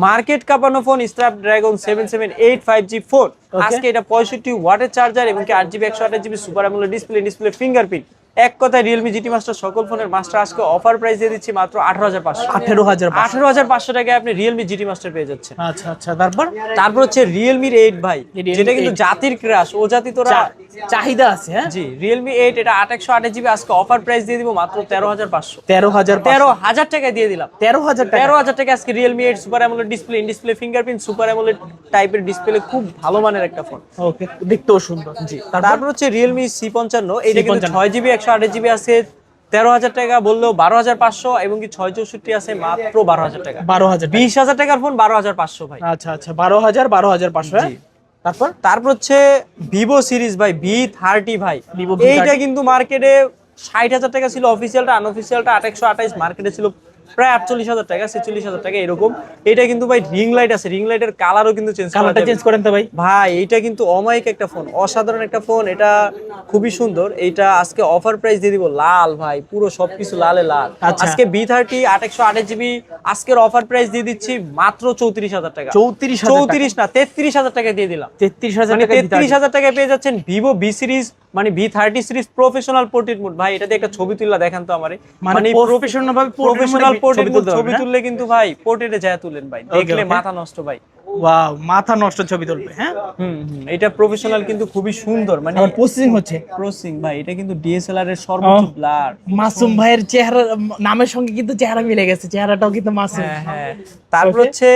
মার্কেট কাঁপানো ফোন, Snapdragon 778 5G ফোন। আজকে এটা 65 ওয়াটের চার্জার এবং কি 8GB 128GB super AMOLED display fingerprint. এক কথায় Realme GT Master সকল ফোনের মাস্টার আজকে অফার প্রাইস দিয়ে দিচ্ছি মাত্র 18,500। 18,500 টাকায় আপনি Realme GT Master পেয়ে যাচ্ছেন। আচ্ছা, তারপর হচ্ছে Realme 8 ভাই, যেটা কিন্তু জাতির ক্রাশ, ও জাতি তোরা চাহিদা আছে। হ্যাঁ জি, Realme 8 এটা 8/128GB আজকে অফার প্রাইস দিয়ে দিব মাত্র 13,500। 13,000 টাকা দিয়ে দিলাম। 13,000 টাকা আজকে Realme 8 super AMOLED display fingerprint super AMOLED টাইপের ডিসপ্লে, খুব ভালো মানের একটা ফোন। ওকে, দেখতেও সুন্দর। জি, তারপর হচ্ছে Realme C55, এটা কিন্তু 6GB 128GB আছে 13,000 টাকা বললেও 12,500 এবং কি 664 আছে মাত্র 12,000 টাকা। 20,000 টাকার ফোন 12,500 ভাই। আচ্ছা, 12,500। তারপর হচ্ছে Vivo সিরিজ ভাই, V30 ভাই, এইটা কিন্তু মার্কেটে 60,000 টাকা ছিল অফিসিয়ালটা, আনঅফিসিয়ালটা 828 মার্কেটে ছিল প্রায় 48,000 টাকা 46,000 টাকা এরকম। এটা কিন্তু ভাই রিং লাইট আছে, রিং লাইটের কালারও কিন্তু চেঞ্জ করেন তো ভাই। এটা কিন্তু অমায়িক একটা ফোন, অসাধারণ একটা ফোন, এটা খুবই সুন্দর। এটা আজকে অফার প্রাইস দিয়ে দিব লাল ভাই, পুরো সবকিছু লালে লাল। আজকে V30 8/128GB আজকের অফার প্রাইস দিয়ে দিচ্ছি মাত্র 34,000 টাকা। 34 না 33,000 টাকা দিয়ে দিলাম। 33,000 টাকায় পেয়ে যাচ্ছেন Vivo V সিরিজ, মানে V30 series professional portrait mode. ভাই এটা দিয়ে একটা ছবি তুললা দেখান তো আমারে, মানে প্রফেশনাল পোর্ট্রেট মোড ছবি তুললে কিন্তু ভাই পোর্ট্রেটে যায় তুলেন ভাই, দেখলে মাথা নষ্ট ভাই। ওয়াও, মাথা নষ্ট ছবি তুলবে। হ্যাঁ, এটা প্রফেশনাল কিন্তু খুবই সুন্দর, মানে প্রসেসিং ভাই, এটা কিন্তু DSLR এর সর্বোচ্চ ব্লার। মাসুম ভাইয়ের চেহারা, নামের সঙ্গে কিন্তু চেহারা মিলে গেছে, চেহারাটাও কিন্তু মাসুম। হ্যাঁ, তারপর হচ্ছে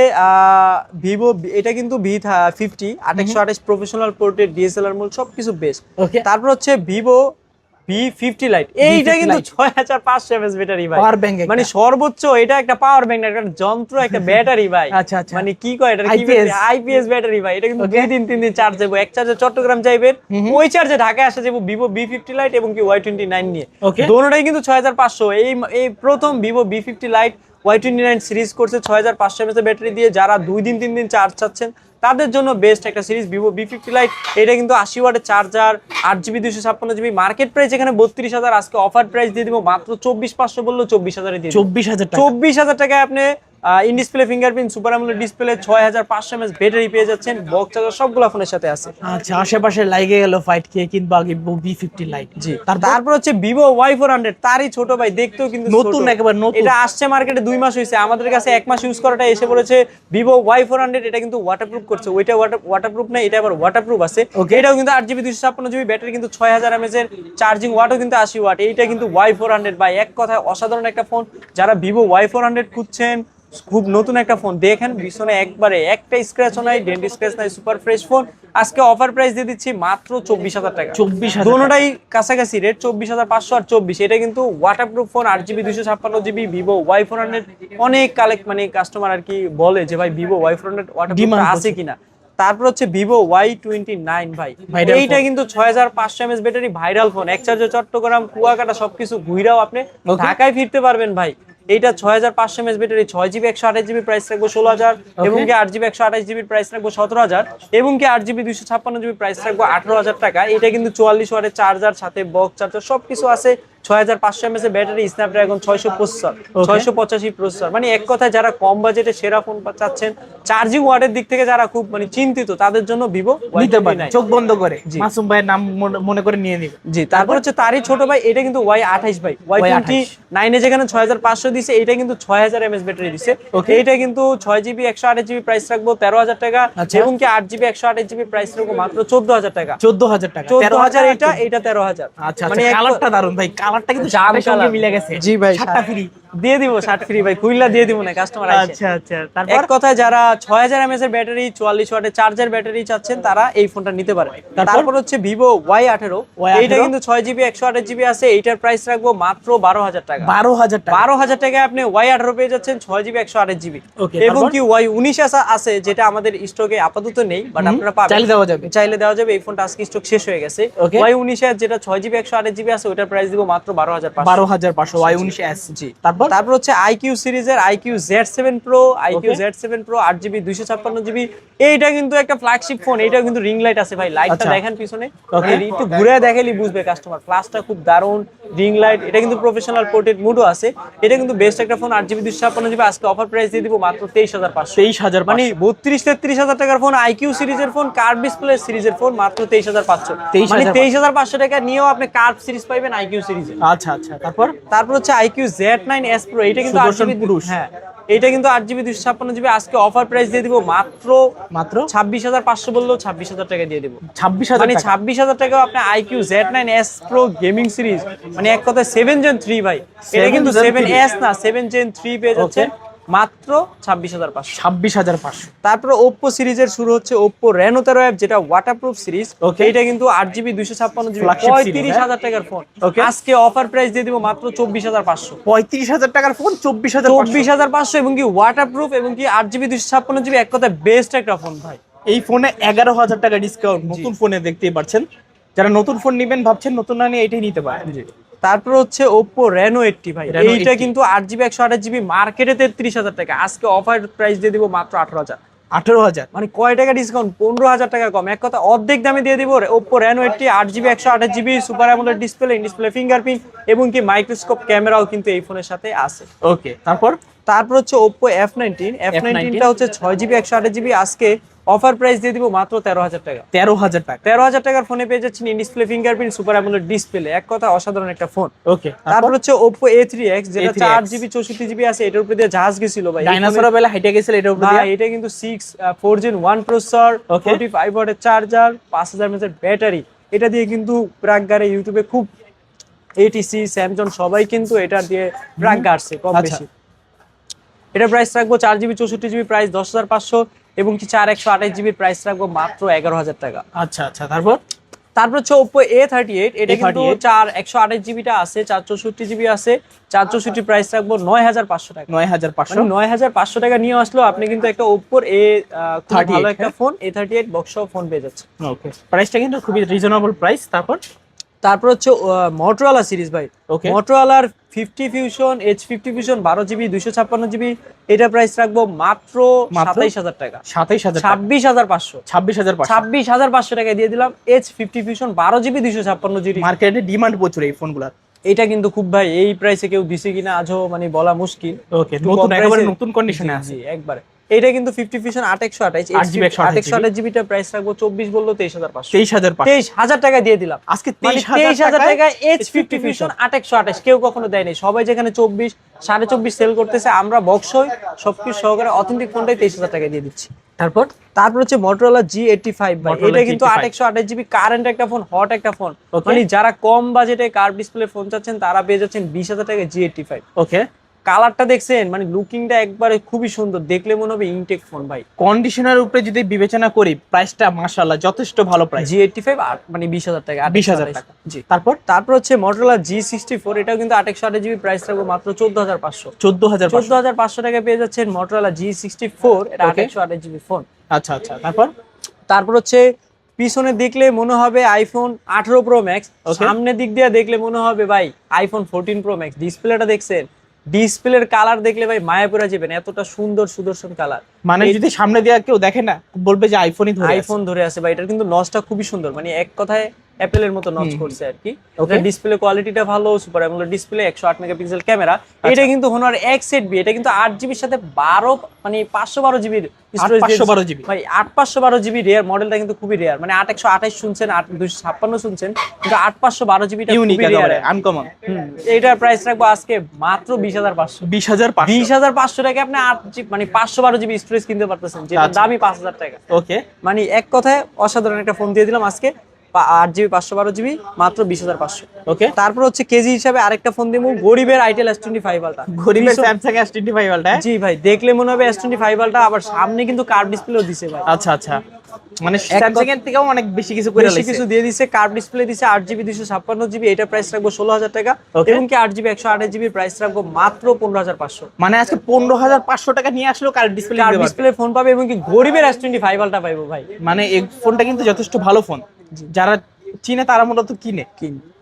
Vivo, এটা কিন্তু V50 8/128 professional portrait DSLR mode সবকিছু বেস্ট। তারপর হচ্ছে Vivo V50 Lite, এইটা কিন্তু 6500 mAh ব্যাটারি ভাই, মানে সর্বোচ্চ। এটা একটা পাওয়ার ব্যাংক না, একটা যন্ত্র, একটা ব্যাটারি ভাই। মানে কি কয় এটা, IPS ব্যাটারি ভাই। এটা কিন্তু 2-3 দিন চার্জ যাবে, এক চার্জে চট্টগ্রাম যাইবেন, ওই চার্জে ঢাকায় আসা যাবো Vivo V50 Lite এবং কি Y29 নিয়ে। দোনোটাই কিন্তু 6500। এই প্রথম Vivo V50 Lite Y29 series করছে 6500 mAh ব্যাটারি দিয়ে। যারা 2-3 দিন চার্জ চাচ্ছেন তাদের জন্য বেস্ট একটা সিরিজ Vivo V50 Lite। এটা কিন্তু 80 ওয়াটের charger, 8GB 256GB, market price এখানে 32,000, আজকে অফার প্রাইস দিয়ে দিব মাত্র 24,500 বললো 24,000 দিয়ে 24,000 টাকায় আপনি in display fingerprint super AMOLED display 6500 mAh battery পেয়ে যাচ্ছেন, বক্স চার্জার সবগুলা ফোনের সাথে আছে। আচ্ছা, আশেপাশে লাগে গেল ফাইট কে কিনবো আগে V50 Lite। জি, তারপর হচ্ছে Vivo Y400, তারই ছোট ভাই, দেখতেও কিন্তু নতুন, একেবারে নতুন। এটা আসছে মার্কেটে 2 মাস হইছে, আমাদের কাছে 1 মাস ইউজ করাটা এসে পড়েছে Vivo Y400। এটা কিন্তু ওয়াটারপ্রুফ করছে, ওইটা ওয়াটারপ্রুফ না, এটা আবার ওয়াটারপ্রুফ আছে। এটাও কিন্তু 8GB 256GB ব্যাটারি, কিন্তু 6000 mAh এর চার্জিং ওয়াটও কিন্তু 80 ওয়াট। এইটা কিন্তু Y400 ভাই, এক কথায় অসাধারণ একটা ফোন। যারা ভিভো Y400 খুঁজছেন, খুব নতুন একটা ফোন, দেখেন পিছনে একবারে একটা স্ক্র্যাচও নাই, ডেন্ট স্ক্র্যাচ নাই, সুপার ফ্রেশ ফোন। আজকে অফার প্রাইস দিয়ে দিচ্ছি মাত্র 24000 টাকা। 24000, দুটোটাই কাছাকাছি রেট, 24500 আর 24। এটা কিন্তু waterproof phone, 8GB 256GB Vivo Y400। অনেক মানে কাস্টমার আর কি বলে যে ভাই ভিভো Y400 ওয়াটারপ্রুফ আছে কিনা। তারপর হচ্ছে ভিভো Y29 ভাই, এইটা কিন্তু 6500 mAh ব্যাটারি, ভাইরাল ফোন। এক চার্জে চট্টগ্রাম, কুয়াকাটা সবকিছু ঘুরাও আপনি ঢাকায় ফিরতে পারবেন ভাই। এইটা 6500 mAh battery, 6GB 128GB price রাখবো 16000, এবং কি 8GB 128GB প্রাইস রাখবো 17000, এবং কি 8GB 256GB প্রাইস রাখবো 18000 টাকা। এটা কিন্তু 44 ওয়াটের চার্জার, সাথে বক্স চার্জার সবকিছু আছে। 6500 mAh ব্যাটারি, স্ন্যাপড্রাগন 685 প্রসেসর। মানে এক কথায় যারা কম বাজেটে সেরা ফোন চাচ্ছেন, চার্জিং ওয়াটের দিক থেকে যারা খুব মানে চিন্তিত, তাদের জন্য ভিভো নিতে পারেন চোখ বন্ধ করে, মাসুম ভাইয়ের নাম মনে করে নিয়ে নিবেন। জি, তারপর হচ্ছে তারই ছোট ভাই, এটা কিন্তু Y28 ভাই। Y29 এ যেখানে 6500 দিছে, এটা কিন্তু 6000 mAh ব্যাটারি দিছে। এইটা কিন্তু 6GB 128GB প্রাইস রাখবো 13000 টাকা, এবং কি 8GB 128GB প্রাইস রাখবো মাত্র 14000 টাকা। 14000 টাকা, 14000 এটা 13000। আচ্ছা, মানে কালারটা দারুন ভাই, কালারটা কিন্তু সাথে সঙ্গে মিলে গেছে। জি ভাই, 7টা ফ্রি দিয়ে দিব, 7 ফ্রি ভাই, কুইলা দিয়ে দিব না কাস্টমার আছে। আচ্ছা আচ্ছা, তারপর এক কথায় যারা 6000 mAh এর ব্যাটারি, 44 ওয়াটের চার্জার ব্যাটারি চাচ্ছেন, তারা এই ফোনটা নিতে পারে। তারপর হচ্ছে ভিভো Y18, এইটা কিন্তু 6GB 128GB আছে। এইটার প্রাইস রাখবো মাত্র 12000 টাকা। 12000 টাকা, 12000 টাকায় আপনি Y18 পেয়ে যাচ্ছেন 6GB 128GB। এবং কি Y19 আছে, যেটা আমাদের স্টকে আপাতত নেই, বাট আপনারা পাবেন, চাইলে দেওয়া যাবে। এই ফোনটা আজকে স্টক শেষ হয়ে গেছে। Y19 এর যেটা 6GB 128GB আছে, ওটার প্রাইস দিব মাত্র 12500। Y19s। জি, তারপর হচ্ছে IQ সিরিজের IQ Z7 Pro, IQ Z7 Pro 8GB 256GB। এইটা কিন্তু একটা ফ্ল্যাগশিপ ফোন। এইটা কিন্তু রিং লাইট আছে ভাই, লাইটটা দেখেন পিছনে, একটু ঘুরে দেখাইলে বুঝবে কাস্টমার। ফ্ল্যাশটা খুব দারুণ, রিং লাইট। এটা কিন্তু প্রফেশনাল পোর্ট্রেট মোডও আছে। এটা কিন্তু বেস্ট একটা ফোন, 8GB 256GB। আজকে অফার প্রাইস দিয়ে দিব মাত্র 23500। মানে 32-33 টাকার ফোন, IQ সিরিজের ফোন, কার্ভ ডিসপ্লে সিরিজের ফোন, মাত্র 23500। মানে 23500 টাকা নিয়েও আপনি কার্ভ সিরিজ পাইবেন IQ সিরিজে। আচ্ছা আচ্ছা, তারপর হচ্ছে IQ Z9S Pro। এটা কিন্তু 8GB, হ্যাঁ, এটা কিন্তু 8GB 256GB। আজকে অফার প্রাইস দিয়ে দিব মাত্র 26500, বললেও 26000 টাকা দিয়ে দিব। 26000, মানে 26000 টাকাও আপনি IQ Z9S Pro gaming series, মানে এক কথায় 7 Gen 3 ভাই। এটা কিন্তু 7S না, 7 Gen 3 পেয়ে যাচ্ছেন মাত্র 26500। তারপর Oppo সিরিজের শুরু হচ্ছে Oppo Reno 13F, যেটা ওয়াটারপ্রুফ সিরিজ। এটা কিন্তু 8GB 256GB 35000 টাকার ফোন। আজকে অফার প্রাইস দিয়ে দিব মাত্র 24500। 35000 টাকার ফোন 24500, এবং কি ওয়াটারপ্রুফ, এবং কি 8GB 256GB, এক কথায় বেস্ট একটা ফোন ভাই। এই ফোনে 11000 টাকা ডিসকাউন্ট নতুন ফোনে দেখতেই পাচ্ছেন। যারা নতুন ফোন নেবেন ভাবছেন, নতুন না নিয়ে এটাই নিতে পারেন। তারপর হচ্ছে Oppo Reno 80 ভাই। এইটা কিন্তু 8GB 128GB মার্কেটে 33000 টাকা। আজকে অফার প্রাইস দিয়ে দিব মাত্র 18000। মানে কয় টাকা ডিসকাউন্ট? 15000 টাকা কম। এক কথা অর্ধেক দামে দিয়ে দিব Oppo Reno 80, 8GB 128GB, super AMOLED display, in display fingerprint, এবং কি মাইক্রোস্কোপ ক্যামেরাও কিন্তু এই ফোনের সাথে আছে। তারপর হচ্ছে Oppo F19 টা হচ্ছে 6GB 128GB। আজকে অফার প্রাইস দিয়ে দিব মাত্র 13000 টাকা। 13000 টাকার ফোনে পেয়ে যাচ্ছেন in display fingerprint, super AMOLED display, এক কথা অসাধারণ একটা ফোন। তারপর হচ্ছে Oppo A3X, যেটা 4GB 64GB আছে। এটার উপরে দিয়ে জাহাজ গেছিল ভাই, ডাইনোসর বেলা হাইটে গেছিল এটার উপরে দিয়ে। এটা কিন্তু 4 Gen 1 প্রসেসর, 45 ওয়াটের চার্জার, 5000 mAh ব্যাটারি। এটা দিয়ে কিন্তু প্রাকগারে ইউটিউবে খুব ATC, স্যামসাং সবাই কিন্তু এটা দিয়ে প্রাক গাড়ছে কম বেশি। এটা প্রাইস রাখবো 4GB 64GB প্রাইস 10500, এবং কি 4128GB প্রাইস রাখবো মাত্র 11000 টাকা। আচ্ছা আচ্ছা, তারপর হচ্ছে Oppo A38। এটা কিন্তু 128GB টা আছে, 464GB আছে। 464 প্রাইস রাখবো 9500 টাকা। 9500 টাকা নিয়ে আসলো আপনি কিন্তু একটা Oppo খুব ভালো একটা ফোন A38 বক্স ফোন পেয়ে যাচ্ছে। ওকে, প্রাইসটা কিন্তু খুবই রিজনেবল প্রাইস। তারপর হচ্ছে Motorola সিরিজ ভাই। Motorola 50 Fusion, H50 Fusion 12GB 256GB। এটা প্রাইস রাখবো মাত্র 27000 টাকা। 26500 টাকায় দিয়ে দিলাম H50 Fusion 12GB 256GB। মার্কেটে ডিমান্ড প্রচুর এই ফোনগুলোর। এটা কিন্তু খুব ভাই, এই প্রাইসে কেউ দিছে কিনা আজও মানে বলা মুশকিল। ওকে, নতুন একেবারে নতুন কন্ডিশনে আছে একবারে। এটা কিন্তু 50 ফিউশন 8128 8GB 8128 জিবিটা প্রাইস রাখবো 24 বললো 23500 23500 টাকা দিয়ে দিলাম আজকে। 23000 টাকা H50 ফিউশন 8128 কেউ কখনো দেয়নি। সবাই যেখানে 24 24.5 সেল করতেছে, আমরা বক্সই সবকিছু সহকারে অথেন্টিক ফোনটাই 23000 টাকা দিয়ে দিচ্ছি। তারপর হচ্ছে Motorola G85 ভাই, এটা কিন্তু 8128 জিবি কারেন্ট একটা ফোন, হট একটা ফোন। মানে যারা কম বাজেটে কার্ভ ডিসপ্লে ফোন চাচ্ছেন তারা পেয়ে যাচ্ছেন 20000 টাকা G85। ওকে, কালারটা দেখছেন, মানে লুকিংটা একবারে খুবই সুন্দর, দেখলে মনে হবে ইনটেক ফোন ভাই। কন্ডিশনের উপরে যদি বিবেচনা করি প্রাইসটা মাশাআল্লাহ যথেষ্ট ভালো প্রাইস। G85 মানে 20000 টাকা, 20000 টাকা। জি। তারপর হচ্ছে Motorola G64, এটাও কিন্তু 8128 জিবি, প্রাইস রাখবো মাত্র 14500। 14500 টাকা পেয়ে যাচ্ছেন Motorola G64, এটা 8128 জিবি ফোন। আচ্ছা, তারপর হচ্ছে পিছনে দেখলে মনে হবে আইফোন 18 প্রো ম্যাক্স, সামনের দিক দিয়ে দেখলে মনে হবে ভাই আইফোন 14 প্রো ম্যাক্স। ডিসপ্লেটা দেখছেন, ডিসপ্লের কালার দেখলে ভাই মায়া পড়ে যাবেন, এতটা সুন্দর সুদর্শন কালার। মানে যদি সামনে দিয়ে কেউ দেখে না বলবে যে আইফোন ধরে আছে ভাই। এটার কিন্তু নচটা খুবই সুন্দর, মানে এক কথায় অ্যাপেলের মতো নচ করছে আর কি। এটা ডিসপ্লে কোয়ালিটিটা ভালো, super AMOLED display, 108 megapixel camera. এটা কিন্তু Honor X8B, এটা কিন্তু 8 জিবির সাথে 12 মানে 512 জিবির স্টোরেজ, 512 জিবি ভাই। 8512 জিবি রেয়ার মডেলটা কিন্তু খুবই রেয়ার, মানে 8128 শুনছেন, 8256 শুনছেন, কিন্তু 8512 জিবিটা ইউনিক খুবই রেয়ার, আনকমন। এইটার প্রাইস রাখবো আজকে মাত্র 20500। 20500 টাকা আপনি 8 জিবি মানে 512 জিবি স্টোরেজ কিনতে পারতেছেন, যেটা দামই 5000 টাকা। ওকে, মানে এক কথায় অসাধারণ একটা ফোন দিয়ে দিলাম আজকে, 8 জিবি 512 জিবি মাত্র 20500। ওকে, তারপর হচ্ছে কেজি হিসাবে আরেকটা ফোন দিব, গরিবের আইটেল S25 আলটা। গরিবের স্যামসাং S25 আলটা। জি ভাই, দেখলে মনে হবে S25 আলটা, আবার সামনে কিন্তু কার্ভ ডিসপ্লেও দিছে ভাই। আচ্ছা, মানে স্যামসাং এর থেকেও অনেক বেশি কিছু করে বেশি কিছু দিয়ে দিছে, কার্ভ ডিসপ্লে দিছে, 8 জিবি 256 জিবি, এটা প্রাইস রাখবো 16000 টাকা। এবং কি 8 জিবি 128 জিবি প্রাইস রাখবো মাত্র 15500। মানে আজকে 15500 টাকা নিয়ে আসলো কার্ভ ডিসপ্লে ফোন পাবে, এবং কি গরিবের S25 আলটা পাইবো ভাই। মানে এই ফোনটা কিন্তু যথেষ্ট ভালো ফোন, যারা চিনে তারা মূলত কিনে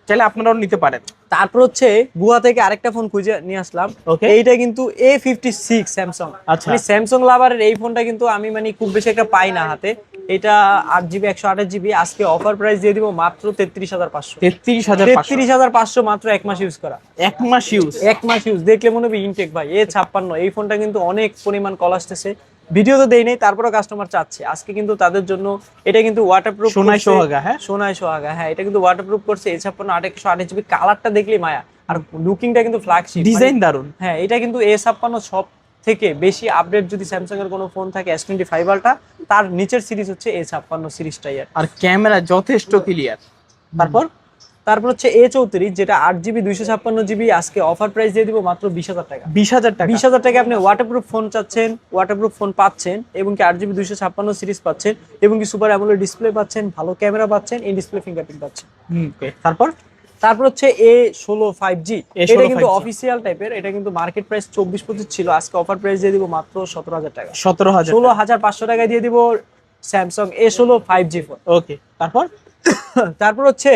চাইলে আপনারাও নিতে পারেন। তারপর হচ্ছে গুয়া থেকে আরেকটা ফোন খুঁজে নিয়ে আসলাম, এইটা কিন্তু A56 স্যামসাং। মানে স্যামসাং লাভারের এই ফোনটা কিন্তু আমি মানে খুব বেশি একটা পাই না হাতে। এটা 8 জিবি 128 জিবি, আজকে অফার প্রাইস দিয়ে দিব মাত্র 33500। 33500 মাত্র 1 মাস ইউজ করা। 1 মাস ইউজ দেখলে মনে হবে ইনটেক ভাই। A56 এই ফোনটা কিন্তু অনেক পরিমাণ কল আসতেছে, ভিডিও তো দেই নাই, তারপরে কাস্টমার চাচ্ছে আজকে কিন্তু তাদের জন্য। এটা কিন্তু ওয়াটারপ্রুফ, সোনায় সোহাগা, হ্যাঁ এটা কিন্তু ওয়াটারপ্রুফ করছে। A56 128 জিবি, কালারটা দেখলেই মায়া, আর লুকিংটা কিন্তু ফ্ল্যাগশিপ, ডিজাইন দারুন। হ্যাঁ, এটা কিন্তু A56 সব থেকে বেশি আপডেট যদি স্যামসাং এর কোনো ফোন থাকে S25 আলটা, তার নিচের সিরিজ হচ্ছে A56 সিরিজটাই। আর ক্যামেরা যথেষ্ট ক্লিয়ার। তারপর হচ্ছে A34, যেটা 8 জিবি 256 জিবি, আজকে অফার প্রাইস দিয়ে দিব মাত্র 20000 টাকা। 20000 টাকা আপনি ওয়াটারপ্রুফ ফোন চাচ্ছেন, ওয়াটারপ্রুফ ফোন পাচ্ছেন, এবং কি 8 জিবি 256 সিরিজ পাচ্ছেন, এবং কি সুপার অ্যামোলেড ডিসপ্লে পাচ্ছেন, ভালো ক্যামেরা পাচ্ছেন, ইন ডিসপ্লে ফিঙ্গারপ্রিন্ট পাচ্ছেন। তারপর হচ্ছে A16 5G, এটা কিন্তু অফিসিয়াল টাইপের, এটা কিন্তু মার্কেট প্রাইস 24-25 ছিল, আজকে অফার প্রাইস দিয়ে দিব মাত্র 17000 টাকা। 16500 টাকা দিয়ে দিব স্যামসাং A16 5G ফোন। ওকে, তারপর হচ্ছে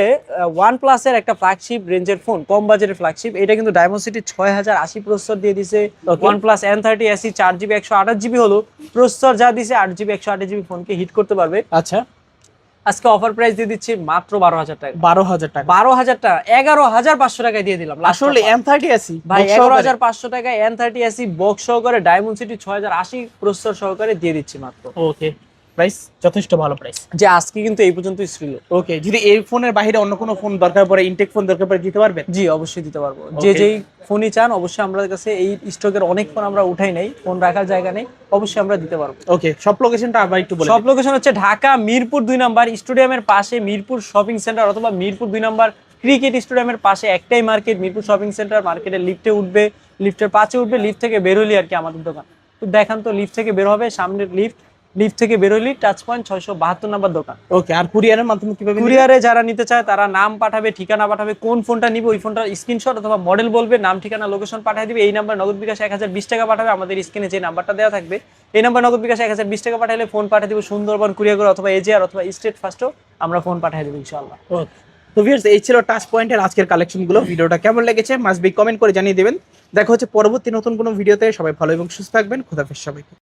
OnePlus এর একটা ফ্ল্যাগশিপ রেঞ্জের ফোন, কম বাজেটের ফ্ল্যাগশিপ, এটা কিন্তু Dimensity 6080 প্রসেসর দিয়ে দিছে। OnePlus N30 SE 4 GB 128 GB হলো প্রসেসর, যা দিছে 8 জিবি 128 জিবি ফোনকে হিট করতে পারবে। আচ্ছা, আজকে অফার প্রাইস দিয়ে দিচ্ছি মাত্র 12000 টাকা। 12000 টাকা 11500 টাকায় দিয়ে দিলাম। আসলে M30 SE ভাই 11500 টাকা N30 SE বক্স সহকারে Dimensity 6080 প্রসেসর সহকারে দিয়ে দিচ্ছি মাত্র। ওকে, প্রাইস যথেষ্ট ভালো প্রাইস, যে আজকে কিন্তু এই পর্যন্তই ছিল। ওকে, যদি এই ফোনের বাইরে অন্য কোনো ফোন দরকার পড়ে, ইনটেক ফোন দরকার পড়ে, দিতে পারবেন? জি, অবশ্যই দিতে পারবো। যেই ফোনই চান অবশ্যই আমাদের কাছে এই স্টকের অনেক ফোন আমরা উঠাই নাই, ফোন রাখার জায়গা নেই, অবশ্যই আমরা দিতে পারবো। ওকে, সব লোকেশনটা আবার একটু বলে। সব লোকেশন হচ্ছে ঢাকা মিরপুর 2 নম্বর স্টেডিয়ামের পাশে মিরপুর শপিং সেন্টার, অথবা মিরপুর 2 নম্বর ক্রিকেট স্টেডিয়ামের পাশে একটাই মার্কেট, মিরপুর শপিং সেন্টার। মার্কেটের লিফটে উঠবে, লিফটের পাশে উঠবে, লিফট থেকে বের হলি আর কি আমাদের দোকান। তো দেখান তো, লিফট থেকে বের হবে, সামনের লিফট থেকে বের হলি টাচ পয়েন্ট 672 নম্বর দোকান। ওকে, আর কুরিয়ারের মাধ্যমে কিভাবে? কুরিয়ারে যারা নিতে চায় তারা নাম পাঠাবে, ঠিকানা পাঠাবে, কোন ফোনটা নিবে ওই ফোনটার স্ক্রিনশট অথবা মডেল বলবে, নাম ঠিকানা লোকেশন পাঠিয়ে দিবে। এই নাম্বার নগদ বিকাশ 1020 টাকা পাঠাবে, আমাদের স্ক্রিনে যে নাম্বারটা দেওয়া থাকবে এই নাম্বার নগদ বিকাশ 1020 টাকা পাঠালে ফোন পাঠিয়ে দিব সুন্দরবন কুরিয়ার করে, অথবা এজিআর অথবা স্টেট ফার্স্টও আমরা ফোন পাঠিয়ে দেব ইনশাআল্লাহ। তো ভিউয়ার্স, এই ছিল টাচ পয়েন্টের আজকের কালেকশনগুলো। ভিডিওটা কেমন লেগেছে মাস্ট বি কমেন্ট করে জানিয়ে দেবেন। দেখা হচ্ছে পরবর্তী নতুন কোনো ভিডিওতে। সবাই ভালো এবং সুস্থ থাকবেন। খোদাফেজ সবাইকে।